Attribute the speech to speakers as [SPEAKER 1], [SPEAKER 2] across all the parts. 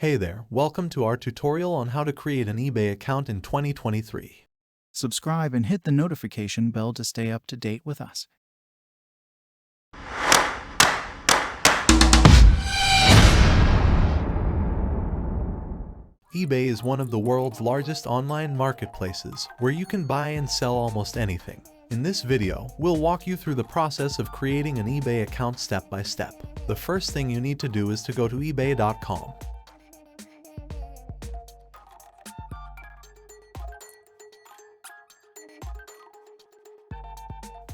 [SPEAKER 1] Hey there, welcome to our tutorial on how to create an eBay account in 2023.
[SPEAKER 2] Subscribe and hit the notification bell to stay up to date with us.
[SPEAKER 1] eBay is one of the world's largest online marketplaces where you can buy and sell almost anything. In this video, we'll walk you through the process of creating an eBay account step by step. The first thing you need to do is to go to ebay.com.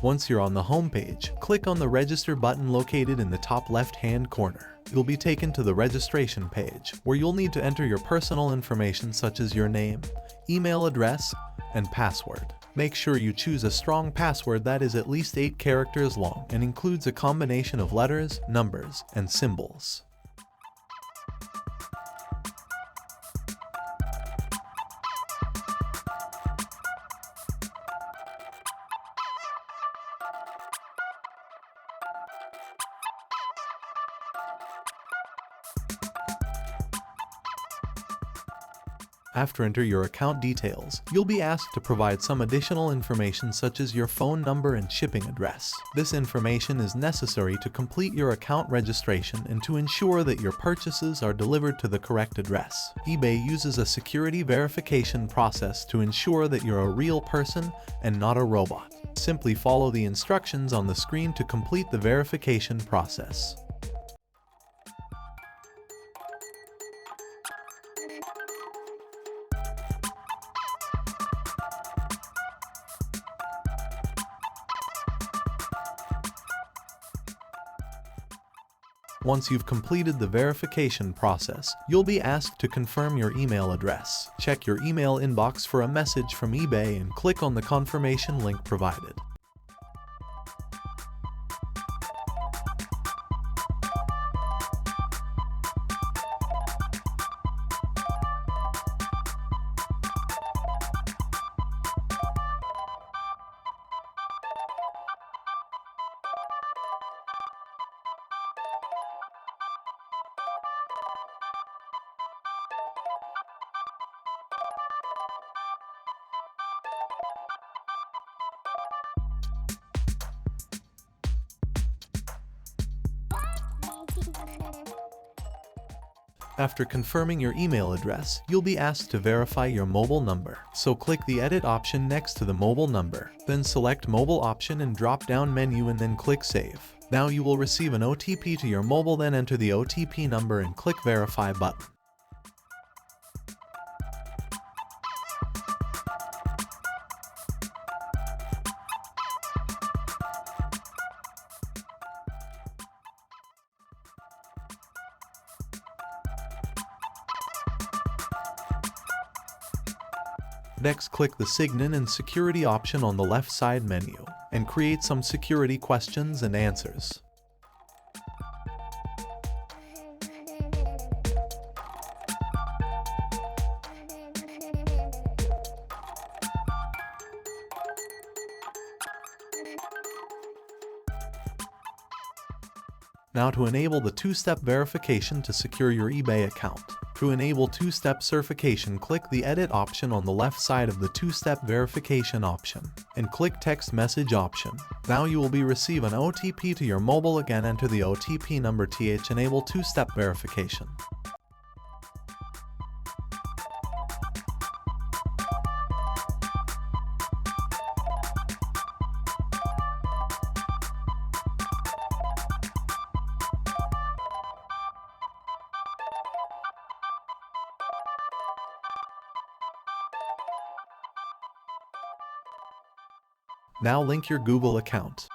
[SPEAKER 1] Once you're on the home page, click on the Register button located in the top left-hand corner. You'll be taken to the registration page, where you'll need to enter your personal information such as your name, email address, and password. Make sure you choose a strong password that is at least 8 characters long and includes a combination of letters, numbers, and symbols. After enter your account details, you'll be asked to provide some additional information such as your phone number and shipping address. This information is necessary to complete your account registration and to ensure that your purchases are delivered to the correct address. eBay uses a security verification process to ensure that you're a real person and not a robot. Simply follow the instructions on the screen to complete the verification process. Once you've completed the verification process, you'll be asked to confirm your email address. Check your email inbox for a message from eBay and click on the confirmation link provided. After confirming your email address, you'll be asked to verify your mobile number. So click the Edit option next to the mobile number. Then select Mobile option and drop-down menu and then click Save. Now you will receive an OTP to your mobile, then enter the OTP number and click Verify button. Next, click the Sign In and Security option on the left side menu, and create some security questions and answers. Now to enable the two-step verification to secure your eBay account. To enable two-step verification, click the Edit option on the left side of the two-step verification option, and click Text Message option. Now you will be receive an OTP to your mobile. Again, enter the OTP number to enable two-step verification. Now link your Google account.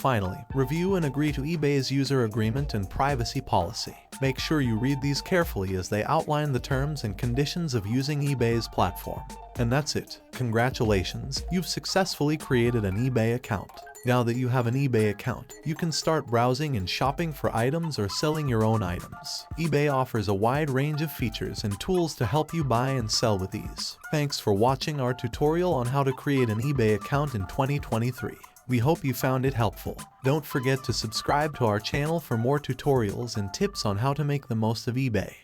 [SPEAKER 1] finally, review and agree to eBay's user agreement and privacy policy. Make sure you read these carefully as they outline the terms and conditions of using eBay's platform. And that's it. Congratulations, you've successfully created an eBay account. Now that you have an eBay account, you can start browsing and shopping for items or selling your own items. eBay offers a wide range of features and tools to help you buy and sell with ease. Thanks for watching our tutorial on how to create an eBay account in 2023. We hope you found it helpful. Don't forget to subscribe to our channel for more tutorials and tips on how to make the most of eBay.